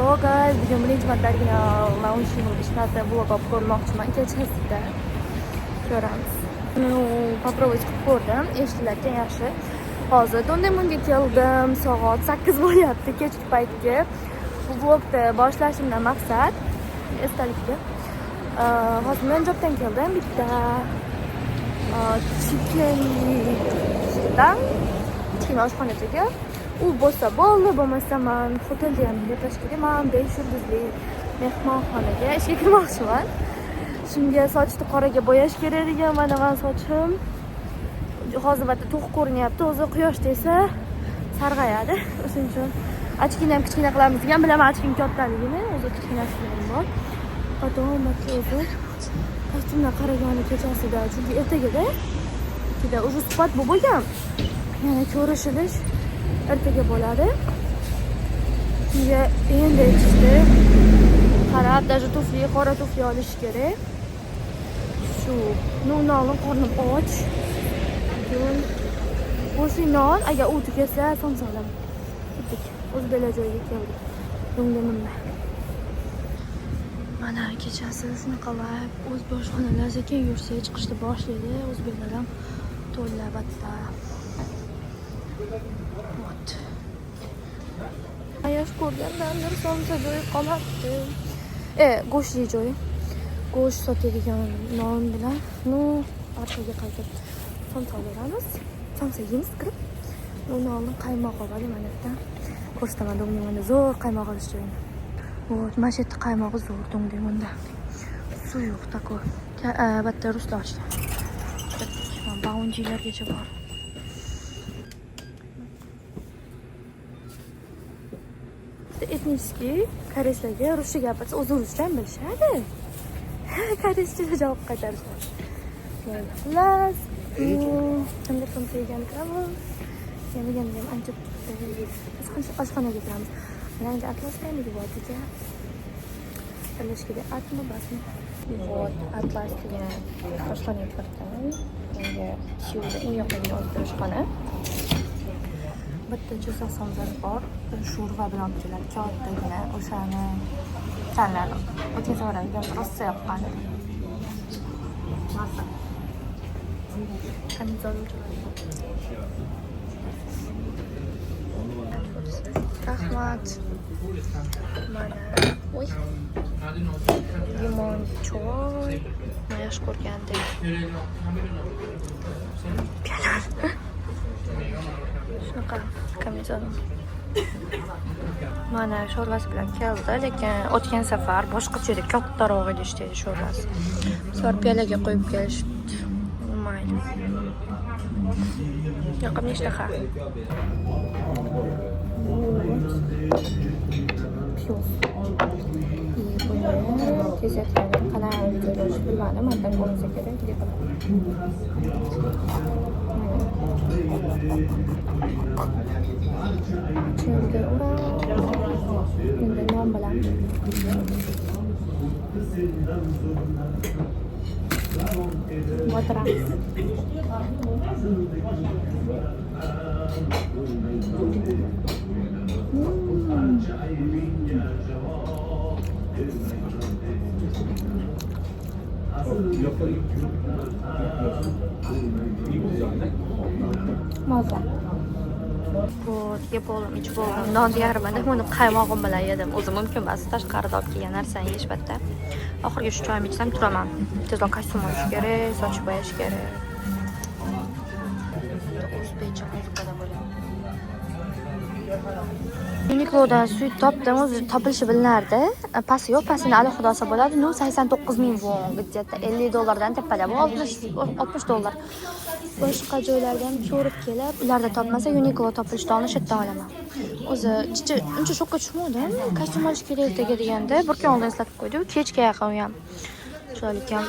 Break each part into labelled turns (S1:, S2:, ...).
S1: Hello guys, bugun birinchi martaligina launchini ishlatib vlog olib ko'rmoqchiman. Kechasida ko'ramiz. Попробовать qilib ko'rdim. Eshitilarkan yaxshi. Hozir Dondemonga keldim. Soat 8 bo'lyapti kechki paytga. Bu vlogni boshlashimdan maqsad esdalikka. Hozir men jobdan keldim. Bitta kichkina oshxonachaga. U bo'lsa bo'ldi, bo'lmasa men hotelda ham gaplash kerakman. 5 yulduzli mehmonxonaga ishga kirmoqchiman. Shunga sochni qoraga bo'yash kerak ekan. Mana men sochim hozir to'q ko'rinyapti. O'zi quyoshda esa sarg'ayadi. O'shuning uchun ochkini ham kichkina qilamiz degan. Bilaman ochkim kattaligini, o'zi kichkinasi bor. Potom o'zi kostyumdan qaragani kechasida, chunki ertagada o'zi suhbat bo'lgan. Yana ko'rishilish ertaga bo'ladi. Shunga endi aytishdi. Qarab, даже tufli, qora tufli olish kerak. Shu non qornim och. Keyin o'sha non agar u tugasa, somsa olaman. Ketdik. O'z bela joyiga keldik. Dondemonda. Mana kechasi shunaqa vibe, o'z boshxonalar sekin yursa chiqishni boshlaydi. O'z belalar to'la batta. Вот. Ayash ko'rgandan bir somsa joyi qoladi. Go'shtli joyi. Go'sht sotadigan non bilan, orqaga qaytib somsa olamiz. Somsa yeymiz kirib. Nonni qaymoq oladi mana yerdan. Ko'rsataman Dondemonda zo'r qaymoq olish joyini. Вот, mana shu yerda qaymog'i zo'r Dondemonda. Suyuq такой. Batta ruslar ochdi. Baunjilargacha bor. Etniskiy koreyslarga ruscha gapirsa, o'zi ruscha ham bilishadi. Koreyscha javob qaytarishadi. Xullas, qanday somsa yegan kiramiz. Yegan ancha oshxonaga kiramiz. Yangi atlasdagi vodiga. Birlashkada atmi basmi? Вот, atlas degan oshxonaga kirdim. Menga Seulda eng yoqimli oshxona. Bitta jusa somzar bor. Sho'rva bilan keladi. Kattagina o'shani tanladim. O'tgan safarda rosa yoqqan. Masa. Kamizol. Rahmat. Mana. Oy. Limon choy. Mana yaxshi ko'rgandek. Piyolar. Shunaqa kamizol. Mana sho'rvasi bilan keldi, lekin o'tgan safar boshqacha edi, kattaroq edi ishtaydi sho'rvasi. Sor piyolaga qo'yib kelishdi. Mayli. Yoqimli ishtaha. Tezaklarni qanday joylash bilmadim, mendan ko'rinsa kerak deb. Chunki endi non bilan o'tiramiz. Mazza. Yeb bo'ldim, ichib bo'ldim. Nonni yarmini buni qaymog'im bilan yedim. O'zi mumkin emas, tashqarida olib kelgan narsani yeyish batta. Oxirgi shu choyimni ichsam turaman. Tezroq kostyum olish kerak, soch bo'yash kerak. O'zbekcha muzikada bo'ladi. Uniqlodan suit topdim, o'zi topilishi bilinardi. Pasi yo'q, pasini alohida bo'ladi. 89.000 won, где-то $50 tepada. Bu $60. Boshqa joylardan ko'rib kelib, ularda topmasa Uniqlo topilishda olib shetdan olaman. O'zi uncha shokka tushmadim. Kostyum olish kerak ertaga deganda bir kun oldin eslatib qo'ydi. Kechga yaqin u ham. Shularga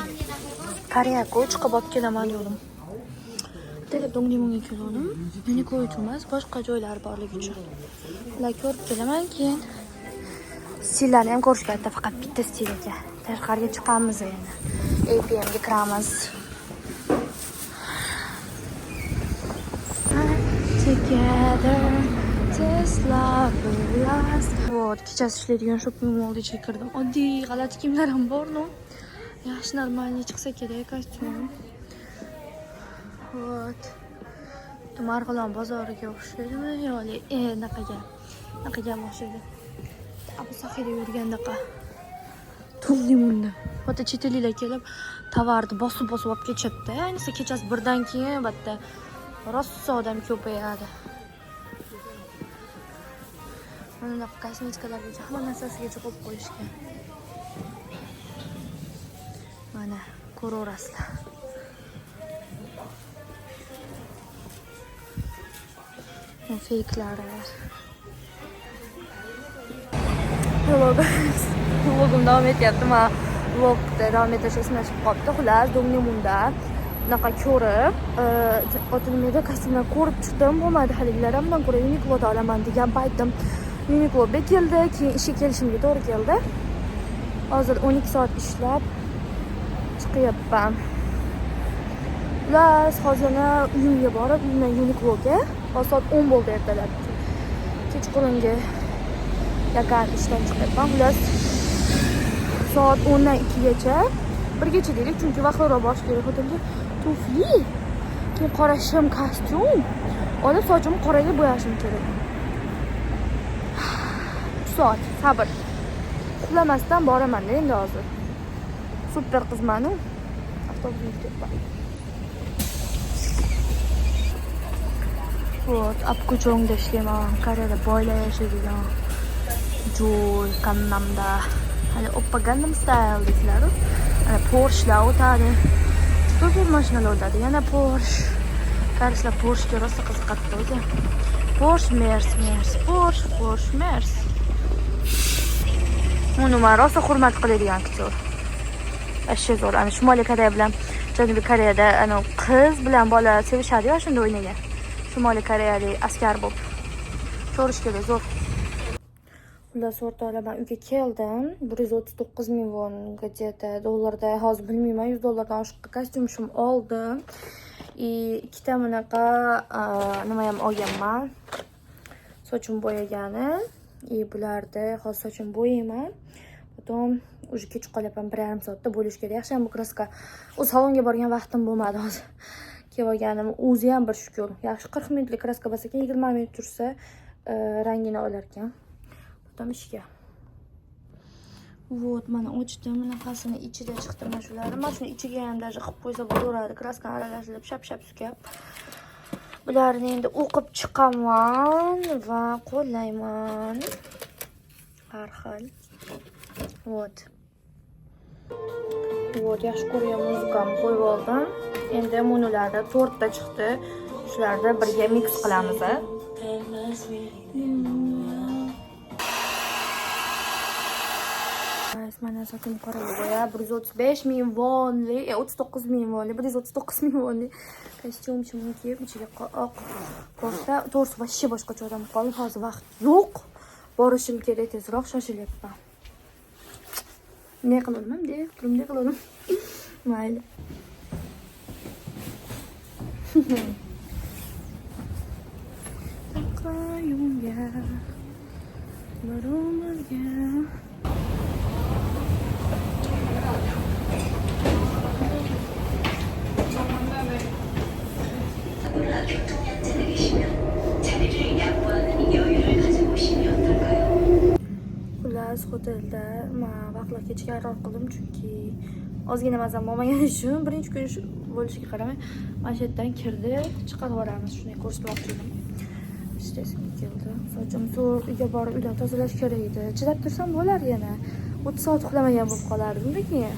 S1: Koreyaga chiqib olib kelaman dedim. Telefon Dondemonga keldim. Uniqlo uchun emas, boshqa joylar borligi uchun. Ular ko'rib kelaman, keyin stillarni ham ko'rish kerak, faqat bitta stilga. Tashqariga chiqamiz endi. APMga kiramiz. Вот, kechasi ishlaydigan shopping mall ichiga kirdim. Oddiy g'alati kiyimlarim bor-ku. Yaxshi normalniy chiqsa kerak kostyum. Вот. Marg'ilon bozoriga o'xshaydimi yoki naqaga o'xshaydi. Abu Sahida yurgandaqa. Tug'limunda. Xota chet elliklar kelib tovarni bosib olib ketishdi. Ayniqsa kechasi birdan keyin albatta rosa odam ko'payadi. Mana kosmetikalarga hamma narsasiga qo'yib qo'yishgan. Mana ko'raverasizlar. Fake'lari. Hello guys. Vlogim davom etyapti. Men vlogda davom etishim chiqib qoldi. Xullas, Dongnemunda bunaqa ko'rib, otilmeda kostyumlar ko'rib chiqdim. Bo'lmadi haligilar ham bundan ko'ra Uniqlo'da olaman degan paytim. Uniqlo'ga keldi, keyin ishga kelishimga to'g'ri keldi. Hozir 12 soat ishlab chiqyapman. Xullas, hozirna uyimga borib, uyimdan Uniqlo'ga soat 10 bo'ldi ertalab. Kechqurunga yaqin ishdan chiqyapman. Xullas, soat 10 dan 2 gacha birgacha dedik, chunki vaqtliroq borish kerak. Xotinga tufli, keyin qora shim kostyum olib, sochimni qoraga bo'yashim kerak. 3 soat sabr. Uxlamasdan boraman endi hozir. Super qizman-ku. Avtobusga ketdim. Вот, apkuchongda ishlayman. Koreyada boylar yashaydigan joy Kannamda. Hali Oppa Gangnam Style deydilar. Ana Porsche'lar o'tadi. Super mashinalar o'tadi. Yana Porsche. Koreyslar Porsche'ga rosa qiziqadi o'zi. Porsche, Mercedes. Uni men rosa hurmat qiladigan aktyor. Ashyo zo'r. Ana Shimoliy Koreya bilan Janubiy Koreyada ana qiz bilan bola sevishadi-ku, shunda o'ynagan. Shimoliy Koreyalik askar bo'lib. Ko'rish kerak, zo'r. Xullas, o'rtoqlar, men uyga keldim. 139 ming won где-то dollarda, hozir bilmayman, 100 dollardan oshiq kostyum oldim. Ikkita bunaqa nima ham olganman. Sochim bo'yagani. Bularda hozir sochim bo'yayman. Potom уже kech qolyapman, 1,5 soatda bo'lish kerak. Yaxshi ham bu kraska. O'z salonga borgan vaqtim bo'lmadi hozir. Kelib olganim o'zi ham bir shukur. Yaxshi 40 minutlik kraska bo'lsa, 20 minut tursa, rangini olar ekan. Potom ishga. Вот, mana ochdim, bunaqasini ichida chiqdi mana shularni. Mana shuni ichiga ham даже qilib qo'ysa bo'laveradi. Kraskani aralashtirib, shap-shap sukab. Bularni endi o'qib chiqaman va qo'llayman. Har xil. Вот. Вот, yaxshi ko'rgan muzikani qo'yib oldim. Endi munularda 4 ta chiqdi. Shularni birga mix qilamiz. Mana sochim qoraga 135 ming wonli, 39 ming wonli, 139 ming wonli kostyum kiyib, ichiga oq ko'rsa, to'g'risi vashshe boshqacha odam qolib, hozir vaqt yo'q. Borishim kerak, tezroq shoshilyapman. Ne qilaman? Mayli. Taqayunga barumga Xullas, hotelda men vaqtlar kechga qaror qildim, chunki ozgina mazam bo'lmagani uchun birinchi kun bo'lishiga qaramay mana shu yerdan kirdi, chiqarib yuboramiz. Shuni ko'rsatmoqchi edim. Ishtasimga keldi. Sochim so'q, uyga borib uydan tozalash kerak edi. Chidab tursam bo'lar yana. 30 soat uxlamagan bo'lib qolardim-da keyin.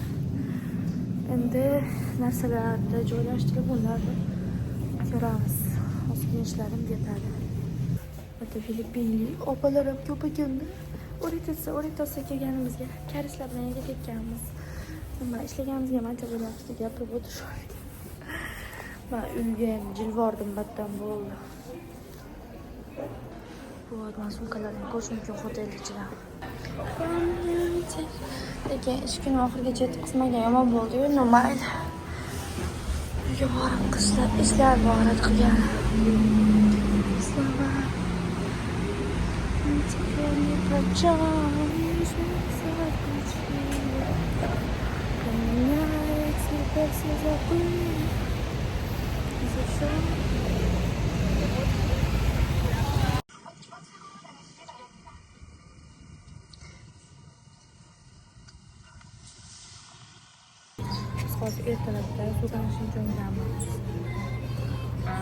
S1: Endi narsalarni joylashtirib ularni ko'ramiz. Hozir ishlarim yetadi. Mana Filippinlik opalar ham ko'p ekanda. O'ritoqsa kelganimizga, karishlar bilan yerga tekkanmiz. Nima ishlaganimizga ancha bo'lyapti, gapirib o'tirishdik. Men uyga jilvordim battan bo'ldi. Bu odam sumkalarni ko'rish mumkin hotel ichida. Lekin ish kuni oxirigacha yetkazmagan yomon bo'ldi-yu, mayli. Uyga borib ishlar bor qilgan. Hozir ertalabda Sudan Shinjongdamiz.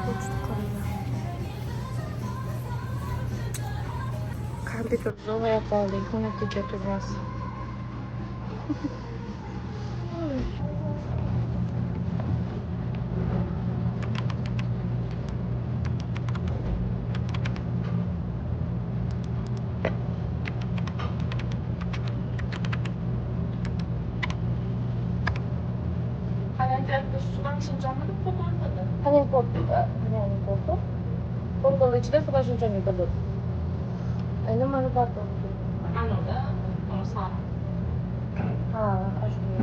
S1: Sochni qaranglar. Kompyuter zo'rg'a qoldik, xonakida turamiz. Haning portu. Portning ichida Sudan Shinjongga kirdi. Aynan mana portu. Anoda, sara. Ha, ashula.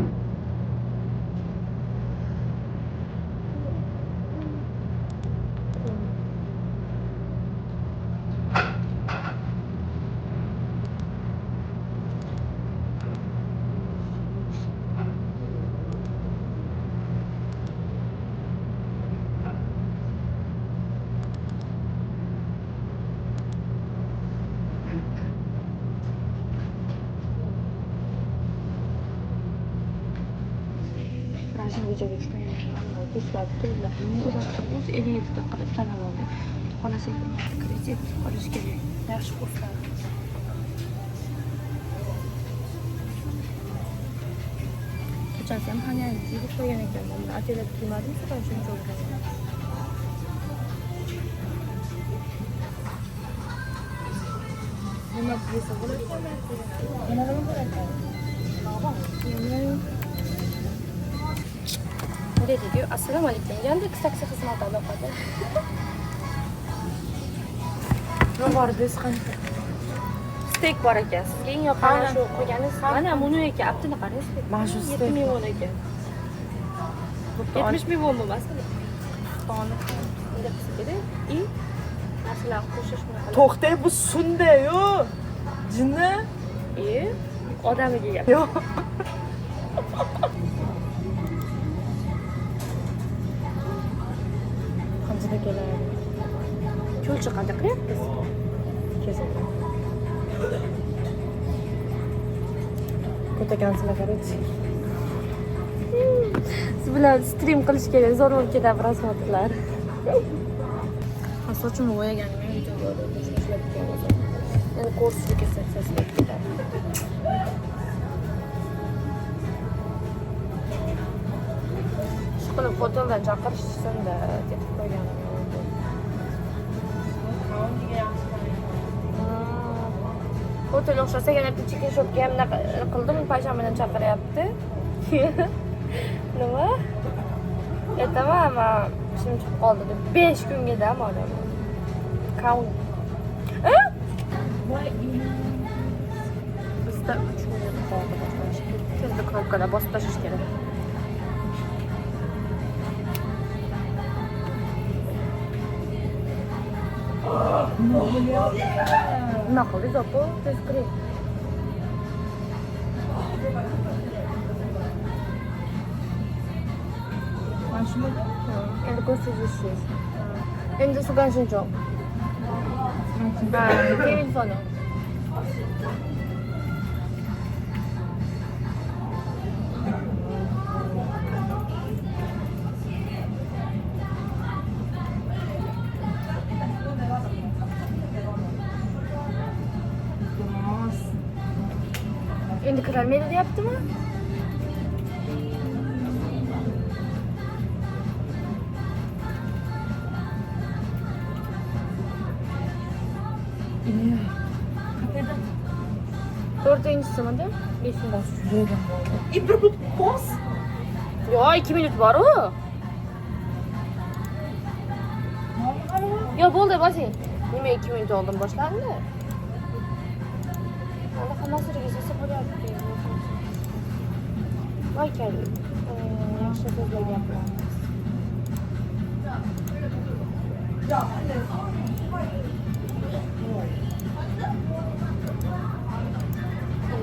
S1: Videoga tushmayman. Do'stlar, turlar. O'zi 57 qilib sanab oldi. Xonasiga kredit olish kerak. Yaxshi kurslar. Kechasi ham yeb qo'ygan ekanman. Atalab kiymadim, Sudan Shinjongga. Nima desa bo'ladi? Nima bo'ladi? Dedi, assalomu alaykum. Yandex taksi xizmati aloqada. Nima bor biz qancha? Steak bor ekan. Sizga eng yoqqani shu qo'yganingiz. Mana buni ekan, aptini qarang. Mana shu steak 7 million ekan. 70 million bo'lmasmi? Toni. Bunday qilsa kerak. I narsalar qo'shish bunaqa.
S2: To'xtay, bu sunday-yu. Jinni?
S1: Odamiga gap.
S2: Yo'q. Qanchaga keladi?
S1: Cho'lchi qanday qilyapsiz?
S2: Kesib. Ko'takansizlar qaraychi.
S1: Siz bilan stream qilish kerak, zo'r bo'lib ketadi prasmatlar. Sochimni bo'yaganim ham videoga ishlab ketgan. Endi kursga ketsa ketadi. Shuni fotodan chaqirishsin-da deb qo'yganim. Fotoga o'xshasa yana chicken shopga ham qildim, pashamadan chaqiryapti. Nima? Aytaman, ama ishim chiqib qoldi deb 5 kunga dam olaman. Count. Bizda 3 minut qoldi boshlash. Tezda knopkada bosib tashlash kerak. Nima qildingiz, opa? Tez qiling.
S2: Mashina?
S1: Endi ko'rsatasiz. Endi Sudan Shinjong. Telefoni. Endi kirolmaydi deyaptimi? To'rtinchisimi? 5
S2: Bir pos?
S1: Yo, 2 minut bor-ku. Yo, bo'ldi, bosing. Nima 2 minut oldin boshlandi? Mana hammasi regizasiya bo'lyapti. Voy keldi. Yaxshi so'zlar gapiramiz.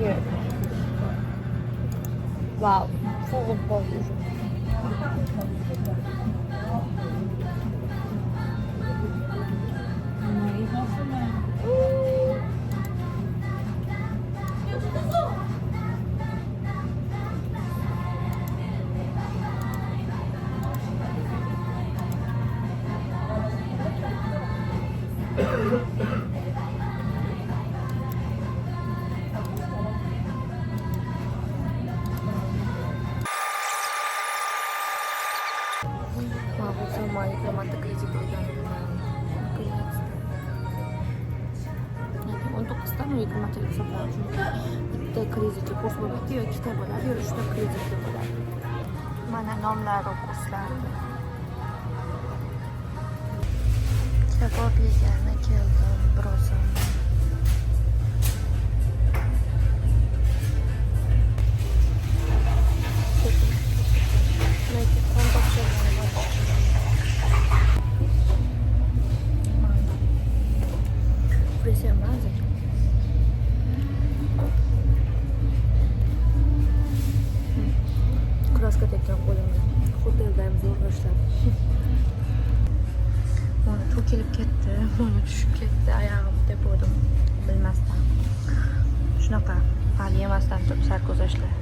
S1: Yes. Wow, full of bodies. Sama mata kredit untuk qisdan 20 martalik hisoblanadi. Chunki bitta kreditga kurs bo'ladi yoki ikkita bo'ladi, yoki 3 ta kreditga bo'ladi. Mana nomlari kurslar. Kabob yegani keldim birozdan. Kraska tekkan qo'limga. Hotelda ham zo'r boshlab. Mana to'kilib ketdi, mana tushib ketdi, oyog'im deb o'dim bilmasdan. Shunaqa hali yemasdan turib sarguzashtlar.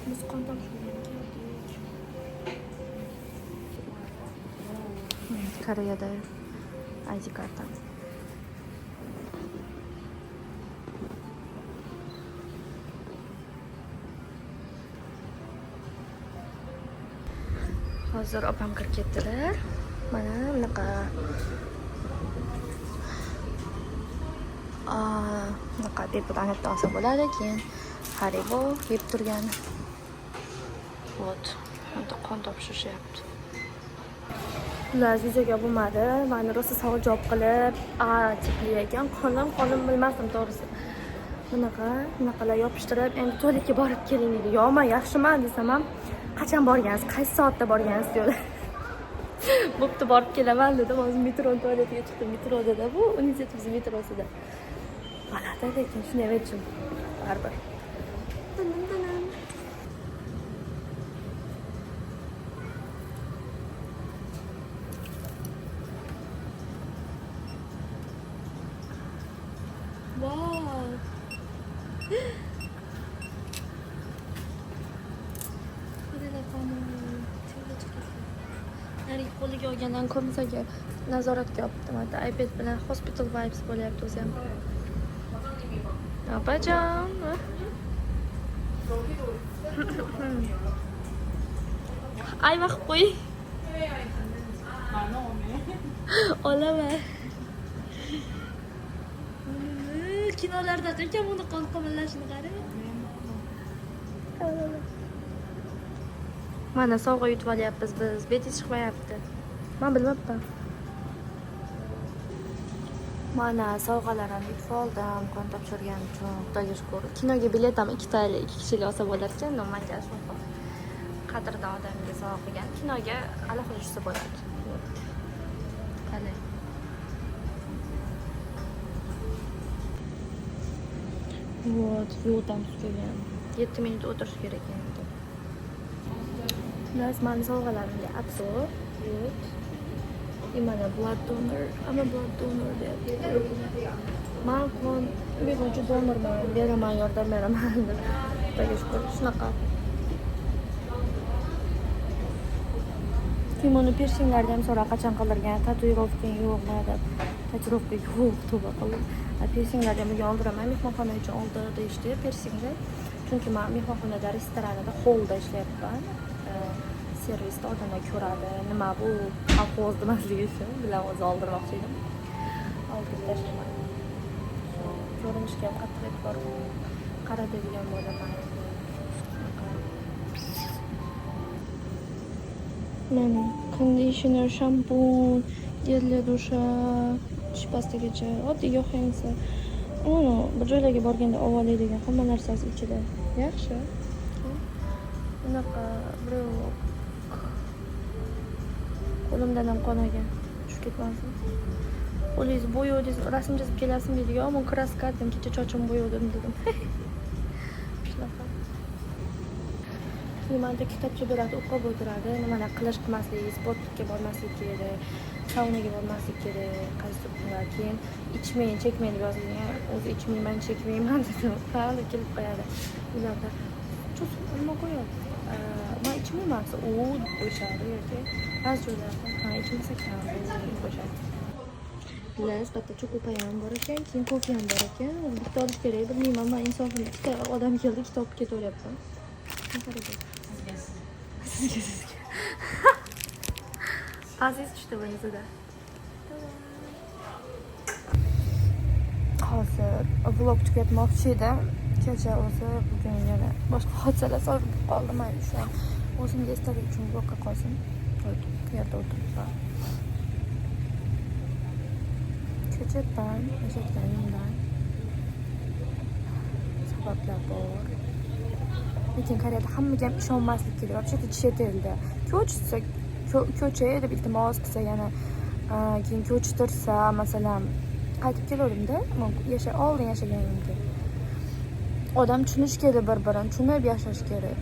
S1: Biz qandoq Koreyada ID karta. Hozir opam kirib ketdilar. Mana bunaqa deb olsa bo'ladi. Keyin Haribo yeb turgan. Вот. Unda qon topshirishyapti. Ular videoga bo'lmadi. Meni rosa savol javob qilib, tipli ekan. Qonim bilmasdim to'g'risi. Bunaqalar yopishtirib, endi tualetga borib keling dedi. Yo'qman, yaxshiman desam ham, qachon borgansiz, qaysi soatda borgansiz diyorlar. Bo'pti, borib kelaman dedim. Hozir metro tualetiga chiqdim. Metroda bu universitetimiz metrosida. G'alati, lekin shuni aytdim. Baribir. Wow. Qo'liga olgandan ko'rmasaga nazoratga olibdi. Mana iPad bilan hospital vibes bo'lyapti o'zi ham. Opajon. Ay vaqt qo'y. Olaman. Kinolarda ekan buni qon qimillashini qarang. Mana sovg'a yutib olyapmiz biz. Betis chiqmayapti. Men bilmabman. Mana sovg'alarni yutib oldim. Qon topshirgan uchun Xudoga shukr. Kinoga bilet ham 2 kishilik olsa bo'lar ekan, nomanga shunaqa. Qadrdon odamga sovg'a qilgan. Kinoga alohida tushsa bo'ladi. Qalay. Вот, yo'ldan tushgan. 7 minut o'tirish kerak endi. Ular meni sovg'alarimga obzor. Вот. И mana blood donor, ama blood donor deyapti. Men qon beruvchi donorman, beraman, yordam beraman deb. Xudoga shukr, shunaqa. Kimoni piercinglarni ham so'ra qachon qildirgan, tatuirovkang yo'qmi deb. Tatuirovka yo'q, tavba qilib. Piercinglarni ham yoldiraman, mehmonxona uchun oldi deyishdi piercingni. Chunki men mehmonxonada, restoranida holda ishlayapman. Servisda odamlar ko'radi, nima bu kolxoz demasligi uchun bilan o'zi oldirmoqchi edim. Oldirib tashlaman. Ko'rinishga ham qattiq e'tibor qaratadigan bo'laman. Mana conditioner, shampun, gel dusha, tish pastagacha, oddiy yo'qingsa. Uni bir joylarga borganda ololadigan hamma narsasi ichida. Yaxshi. Bunaqa birov qo'limdan ham qon olgan. Tushib ketmasin. Qo'lingizni bo'yadingiz, rasm chizib kelasizmi dedi. Yo'q, men kraska dedim, kecha sochimni bo'yadim dedim. Shunaqa. Nimada kitobcha beradi, o'qib o'tiradi. Nimalar qilish qilmaslik, sportga bormaslik kerak, saunaga bormaslik kerak, qaysi kunlar keyin ichmang, chekmang deb yozilgan. O'zi ichmayman, chekmayman dedim. Hali kelib qo'yadi. Ularda nima qo'yadi? Men ichmayman, u qo'yishadi yoki ba'zi joylarda ha ichmasak ham qo'yishadi. Sifatda cho'ko'pay ham bor ekan, keyin kofe ham bor ekan. O'zi bitta olish kerak, bilmayman. Men insofim ikkita odam keldi, ikkita olib ketaveryapman. Sizga. Aziz tushdi bunisi-da. Hozir vlog tugatmoqchi edim. Kecha o'zi bugun yana boshqa hodisalar sodir bo'lib qoldi. Men shu o'zimga esdalik uchun vlogga qolsin. Yerda o'tiribman. Ko'chatdan, yashayotganimdan sabablar bor. Lekin Koreyada hammaga ham ishonmaslik kerak. Вообще-то chet elda ko'cha deb iltimos qilsa, yana keyin ko'chitirsa, masalan, qaytib keluvdim-da, oldin yashaganimga. Odam tushunish kerak bir-birini, tushunib yashash kerak.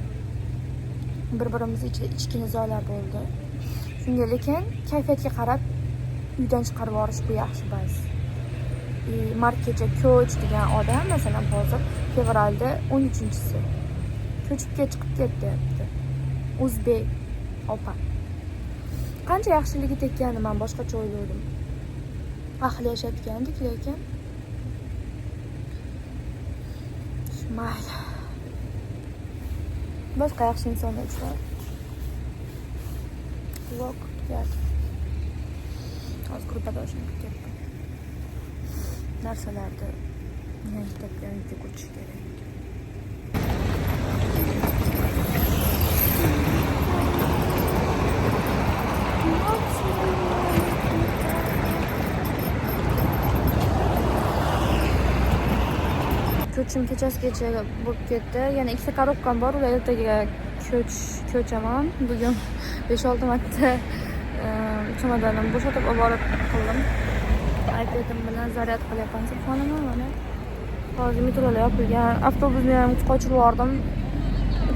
S1: Bir-birimiz ichida ichki nizolar bo'ldi. Shunga lekin kayfiyatga qarab uydan chiqarib yuborish bu yaxshi bas. Markacha ko'ch degan odam masalan hozir fevralda 13-si ko'chib chiqib ketdi. O'zbek opa. Qancha yaxshiligi tekkani men boshqacha o'yladim. Ahli yashayotgandik, lekin mayli. Boshqa yaxshi insonlar uchun vlog tugatdi. Hozir gruppada o'shani kutyapman. Narsalarni yangi topganimga ko'chish kerak. Ko'chim kechasigacha bo'lib ketdi. Yana ikkita korobkam bor. Ular ertaga ko'chaman. Bugun 5-6 marta chamadonimni bo'shatib olib borib qildim. iPadim bilan zaryad qilyapman telefonimni mana. Hozir metrolar yopilgan. Avtobusni ham qochirib yubordim.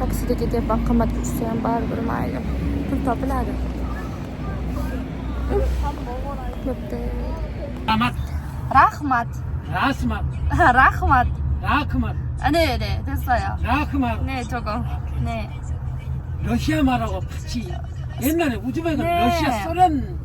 S1: Taksida ketyapman. Qimmatga tushsa ham baribir mayli. Pul topiladi. Rahmat. Ne, 됐어요. 네, 저거. 네.
S3: 러시아 말하고 붙이. 옛날에 우즈베크는 러시아 소련